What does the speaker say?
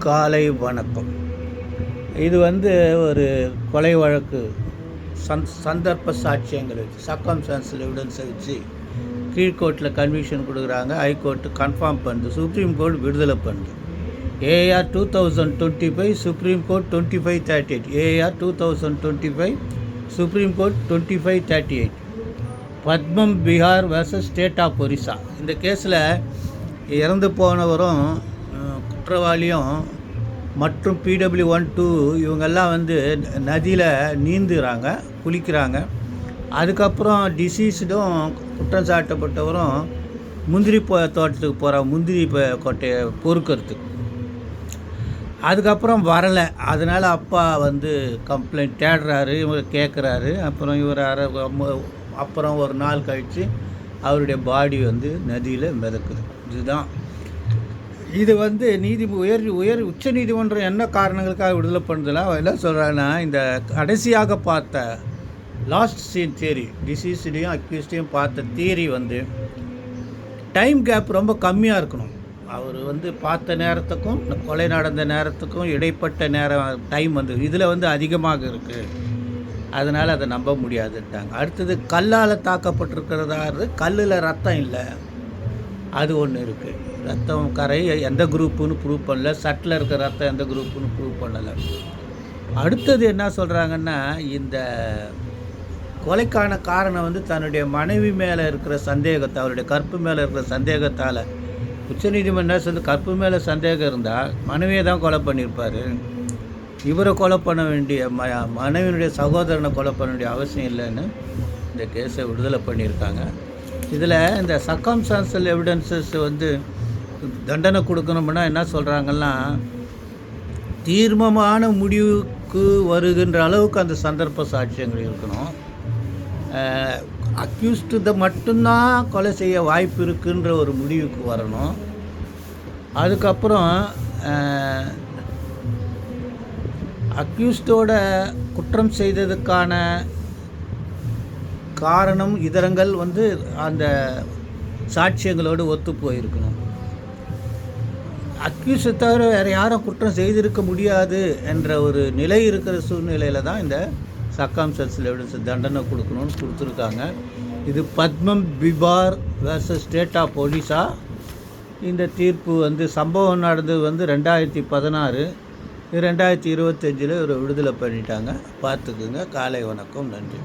காலை வணக்கம். இது ஒரு கொலை வழக்கு சந்தர்ப்ப சாட்சியங்கள் வச்சு சர்க்கம்ஸ்டான்ஷியல் எவிடன்ஸை வச்சு கீழ்கோர்ட்டில் கன்விக்ஷன் கொடுக்குறாங்க. ஹைகோர்ட்டு கன்ஃபார்ம் பண்ணுது, சுப்ரீம் கோர்ட் விடுதலை பண்ணுது. A R 2025, supreme court 2538. A R 2025, supreme court 2538. Padmam Bihar versus state of Orissa. இந்த கேஸில் இறந்து போனவரும் குற்றவாளியும் மற்றும் PW12 இவங்கெல்லாம் நதியில் நீந்துறாங்க, குளிக்கிறாங்க. அதுக்கப்புறம் டிசீஸ்டும் குற்றம் சாட்டப்பட்டவரும் முந்திரி தோட்டத்துக்கு போகிறாங்க, முந்திரி கொட்டையை பொறுக்கிறதுக்கு. அதுக்கப்புறம் வரலை. அதனால் அப்பா கம்ப்ளைண்ட் தேடுறாரு, இவர் கேட்குறாரு. அப்புறம் அப்புறம் ஒரு நாள் கழித்து அவருடைய பாடி நதியில் மிதக்குது. இதுதான் இது உச்ச நீதிமன்றம் என்ன காரணங்களுக்காக விடுதலை பண்ணுறதுல என்ன சொல்கிறாங்கன்னா, இந்த கடைசியாக பார்த்த லாஸ்ட் சீன் தியரி, டிசீஸ்டையும் அக்யூஸ்டையும் பார்த்த தியரி டைம் கேப் ரொம்ப கம்மியாக இருக்கணும். அவர் பார்த்த நேரத்துக்கும் கொலை நடந்த நேரத்துக்கும் இடைப்பட்ட நேரம் டைம் இதில் அதிகமாக இருக்குது. அதனால் அதை நம்ப முடியாதுட்டாங்க. அடுத்தது கல்லால் தாக்கப்பட்டிருக்கிறதா, கல்லில் ரத்தம் இல்லை, அது ஒன்று இருக்குது. ரத்தம் கரை எந்த குரூப்புன்னு ப்ரூவ் பண்ணல, சட்டில் இருக்கிற ரத்தம் எந்த குரூப்புன்னு ப்ரூவ் பண்ணலை. அடுத்தது என்ன சொல்கிறாங்கன்னா, இந்த கொலைக்கான காரணம் தன்னுடைய மனைவி மேலே இருக்கிற சந்தேகத்தை, அவருடைய கற்பு மேலே இருக்கிற சந்தேகத்தால் உச்சநீதிமன்றம் கற்பு மேலே சந்தேகம் இருந்தால் மனைவியை தான் கொலை பண்ணியிருப்பார். இவரை கொலை பண்ண வேண்டிய மனைவியினுடைய சகோதரனை கொலை பண்ண வேண்டிய அவசியம் இல்லைன்னு இந்த கேஸை விடுதலை பண்ணியிருக்காங்க. இதில் இந்த சர்க்கம்ஸ்டான்ஷியல் எவிடன்சஸ் தண்டனை கொடுக்கணும்னா என்ன சொல்கிறாங்கன்னா, தீர்மானமான முடிவுக்கு வருகின்ற அளவுக்கு அந்த சந்தர்ப்ப சாட்சியங்கள் இருக்கணும். அக்யூஸ்டு மட்டும்தான் கொலை செய்ய வாய்ப்பு இருக்குன்ற ஒரு முடிவுக்கு வரணும். அதுக்கப்புறம் அக்யூஸ்டோட குற்றம் செய்ததுக்கான காரணம் இதரங்கள் அந்த சாட்சியங்களோடு ஒத்து போயிருக்கணும். அக்யூஸை தவிர வேறு யாரும் குற்றம் செய்திருக்க முடியாது என்ற ஒரு நிலை இருக்கிற சூழ்நிலையில் தான் இந்த சர்க்கம்ஸ்டான்ஷியல் எவிடன்ஸ் தண்டனை கொடுக்கணும்னு கொடுத்துருக்காங்க. இது Padmam Bihar versus state of Orissa. இந்த தீர்ப்பு சம்பவம் நடந்தது 2016, 2025 ஒரு விடுதலை பண்ணிட்டாங்க. பார்த்துக்குங்க. காலை வணக்கம், நன்றி.